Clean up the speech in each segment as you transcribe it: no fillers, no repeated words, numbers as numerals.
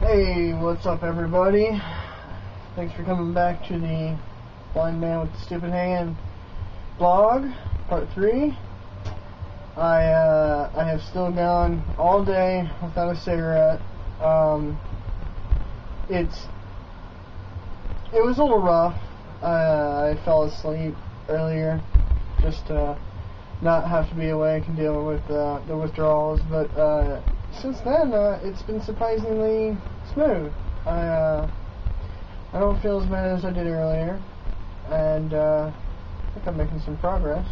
Hey, what's up everybody? Thanks for coming back to the Blind Man with the Stupid Hand blog, part 3. I have still gone all day without a cigarette. It was a little rough. I fell asleep earlier just to not have to be awake and deal with the withdrawals, but since then it's been surprisingly smooth. I don't feel as bad as I did earlier, and I think I'm making some progress.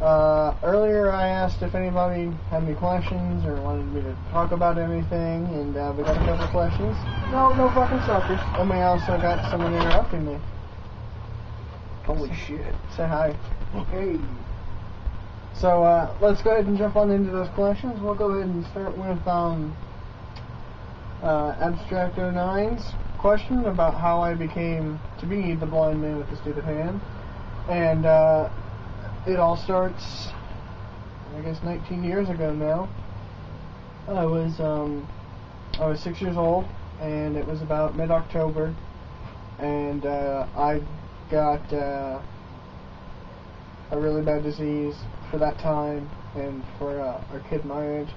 Earlier I asked if anybody had any questions or wanted me to talk about anything, and we got a couple questions. No fucking suckers. And we also got someone interrupting me. Holy shit. Say hi. Hey. So let's go ahead and jump on into those questions. We'll go ahead and start with Abstract 09's question about how I became to be the blind man with the stupid hand. And it all starts, I guess, 19 years ago now. I was 6 years old, and it was about mid-October, and I got a really bad disease for that time, and for a kid my age,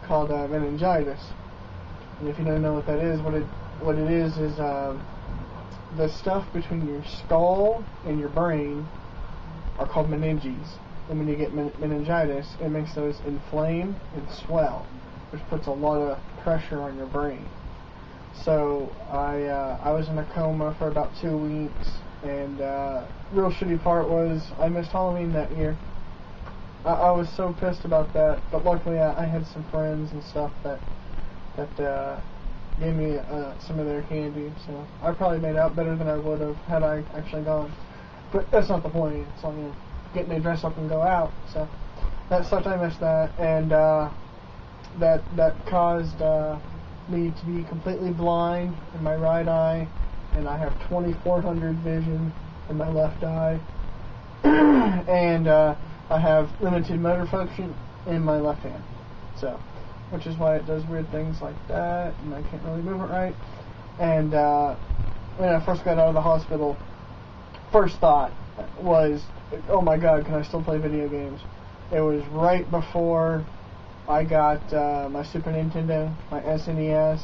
called meningitis. And if you don't know what that is, what it is the stuff between your skull and your brain are called meninges. And when you get meningitis, it makes those inflame and swell, which puts a lot of pressure on your brain. So I was in a coma for about 2 weeks, and real shitty part was I missed Halloween that year. I was so pissed about that, but luckily I had some friends and stuff that gave me some of their candy, so I probably made out better than I would have had I actually gone. But that's not the point. It's all, getting to dress up and go out. So that sucked. I missed that, and that caused me to be completely blind in my right eye, and I have 2400 vision in my left eye, and I have limited motor function in my left hand. So, which is why it does weird things like that, and I can't really move it right. And when I first got out of the hospital, first thought was, oh my god, can I still play video games? It was right before I got my Super Nintendo, my SNES.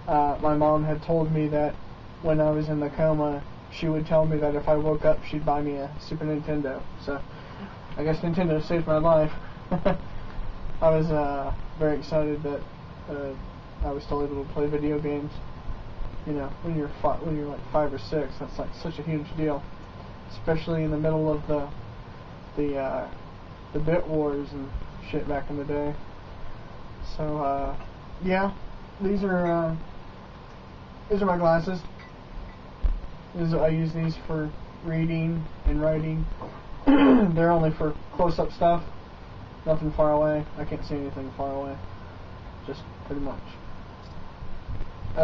My mom had told me that when I was in the coma, she would tell me that if I woke up, she'd buy me a Super Nintendo. So, I guess Nintendo saved my life. I was very excited that I was still able to play video games. You know, when you're like 5 or 6, that's like such a huge deal, especially in the middle of the bit wars and shit back in the day. So yeah, these are my glasses. I use these for reading and writing. They're only for close-up stuff. Nothing far away. I can't see anything far away. Just pretty much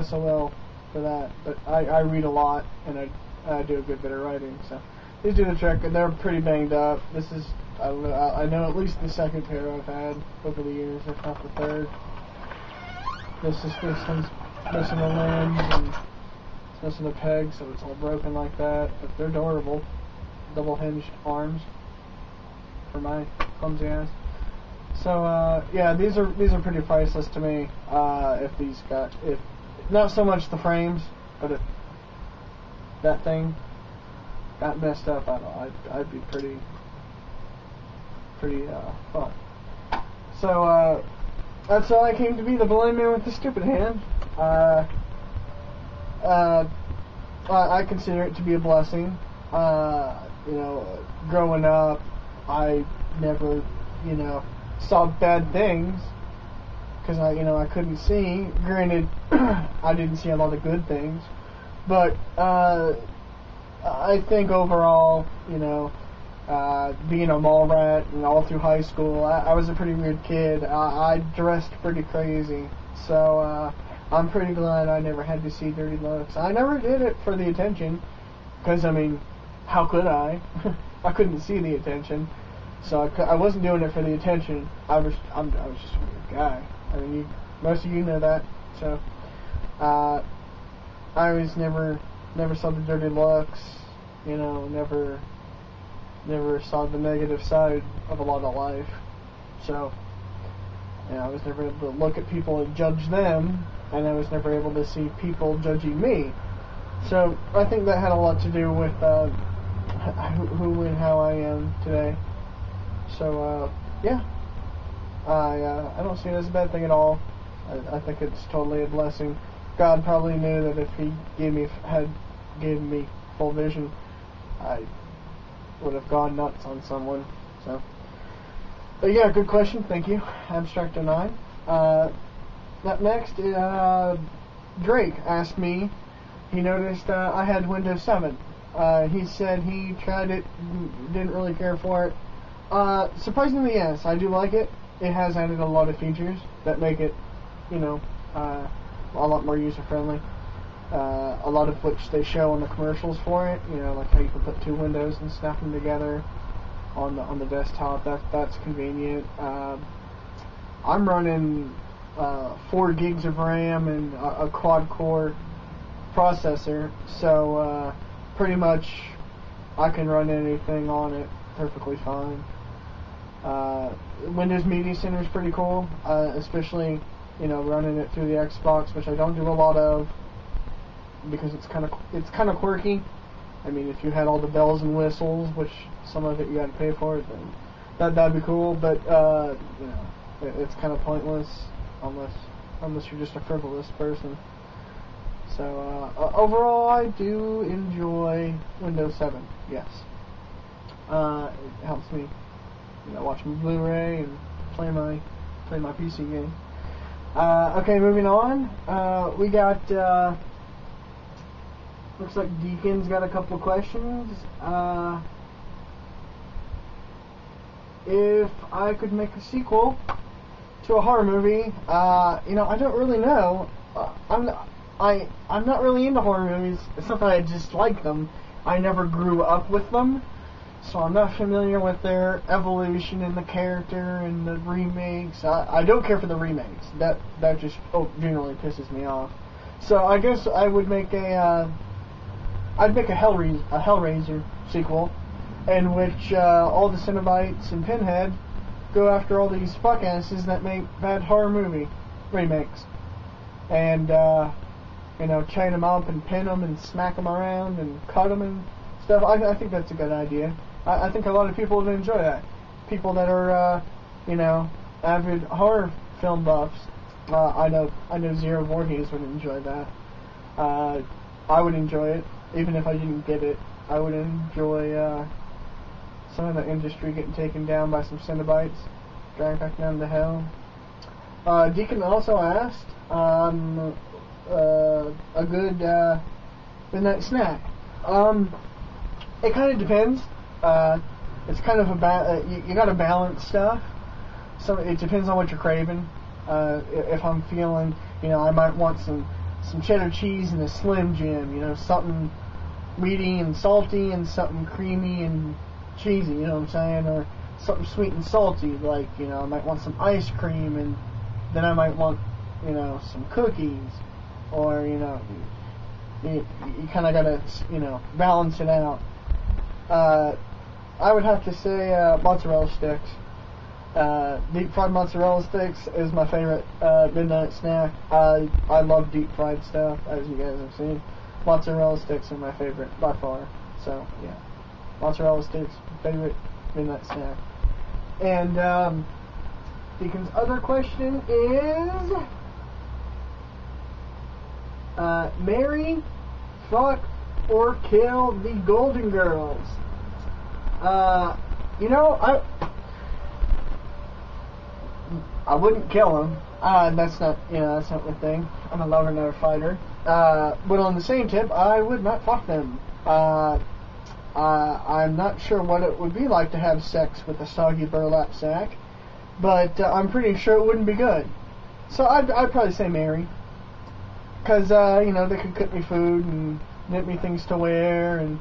SOL for that. But I read a lot, and I do a good bit of writing. So these do the trick. They're pretty banged up. This is, I know at least the second pair I've had over the years, if not the third. This one's missing a lens, and it's missing a peg, so it's all broken like that. But they're durable. Double hinged arms for my clumsy ass. So yeah, these are pretty priceless to me. If not so much the frames, but if that thing got messed up, I'd be pretty fucked. So that's how I came to be the blind man with the stupid hand. I consider it to be a blessing. Growing up, I never, saw bad things, because I couldn't see. Granted, I didn't see a lot of good things, but I think overall, being a mall rat and all through high school, I was a pretty weird kid. I dressed pretty crazy, so I'm pretty glad I never had to see dirty looks. I never did it for the attention, because how could I? I couldn't see the attention, so I wasn't doing it for the attention. I was just a weird guy. Most of you know that. So I always never saw the dirty looks, you know, never saw the negative side of a lot of life. So, you know, I was never able to look at people and judge them, and I was never able to see people judging me. So I think that had a lot to do with who and how I am today. So yeah, I don't see it as a bad thing at all. I think it's totally a blessing. God probably knew that if He had given me full vision, I would have gone nuts on someone. So, but yeah, good question. Thank you, Abstract09. Up next, Drake asked me. He noticed I had Windows 7. He said he tried it, didn't really care for it. Surprisingly, yes, I do like it. It has added a lot of features that make it, you know, a lot more user-friendly. A lot of which they show on the commercials for it. You know, like how you can put two windows and snap them together on the desktop. That's convenient. I'm running 4 gigs of RAM and a quad-core processor, so pretty much I can run anything on it perfectly fine. Windows Media Center is pretty cool, especially, you know, running it through the Xbox, which I don't do a lot of because it's kind of quirky. I mean, if you had all the bells and whistles, which some of it you got to pay for, then that'd be cool. But you know, it's kind of pointless unless you're just a frivolous person. So overall, I do enjoy Windows 7. Yes, it helps me, you know, watch my Blu-ray and play my PC game. Okay, moving on. We got. Looks like Deacon's got a couple of questions. If I could make a sequel to a horror movie, you know, I don't really know. I'm not really into horror movies. It's not that I dislike them. I never grew up with them, so I'm not familiar with their evolution in the character and the remakes. I don't care for the remakes. That just generally pisses me off. So I guess I would make I'd make a Hellraiser sequel, in which all the Cenobites and Pinhead go after all these fuckasses that make bad horror movie remakes, and you know, chain them up and pin them and smack them around and cut them and stuff. I think that's a good idea. I think a lot of people would enjoy that. People that are you know, avid horror film buffs. I know Zero Voorhees would enjoy that. I would enjoy it. Even if I didn't get it, I would enjoy some of the industry getting taken down by some Cenobites, dragged back down to hell. Deacon also asked a good midnight snack. It kind of depends. It's kind of you gotta balance stuff. So it depends on what you're craving. If I'm feeling, you know, I might want some cheddar cheese and a Slim Jim, you know, something meaty and salty and something creamy and cheesy, you know what I'm saying, or something sweet and salty, like, you know, I might want some ice cream, and then I might want, you know, some cookies, or, you know, you kind of gotta, you know, balance it out. I would have to say mozzarella sticks. Deep fried mozzarella sticks is my favorite midnight snack. I love deep fried stuff, as you guys have seen. Mozzarella sticks are my favorite by far. So yeah, mozzarella sticks, favorite midnight snack. And Deacon's other question is, marry, fuck, or kill the Golden Girls. You know, I wouldn't kill them. That's not the thing. I'm a lover, not a fighter. But on the same tip, I would not fuck them. I'm not sure what it would be like to have sex with a soggy burlap sack, but I'm pretty sure it wouldn't be good. So I'd probably say marry. Because, you know, they could cook me food and knit me things to wear and,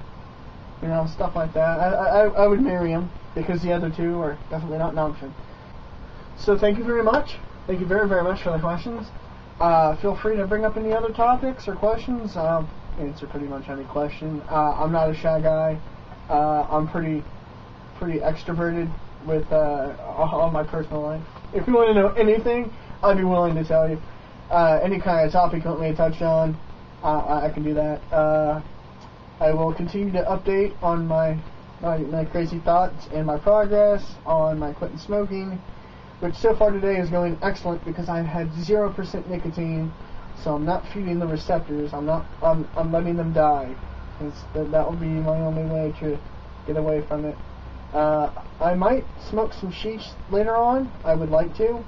you know, stuff like that. I would marry them, because the other two are definitely not an option. So thank you very much. Thank you very, very much for the questions. Feel free to bring up any other topics or questions. I'll answer pretty much any question. I'm not a shy guy. I'm pretty extroverted with all my personal life. If you want to know anything, I'd be willing to tell you. Any kind of topic you want me to touch on, I can do that. I will continue to update on my crazy thoughts and my progress on my quitting smoking, which so far today is going excellent because I've had 0% nicotine, so I'm not feeding the receptors. I'm letting them die. That will be my only way to get away from it. I might smoke some sheesh later on. I would like to.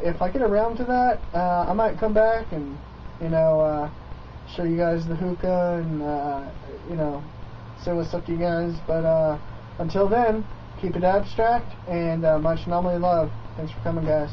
If I get around to that, I might come back and, show you guys the hookah and, say what's up to you guys. But until then, keep it abstract and much normally love. Thanks for coming, guys.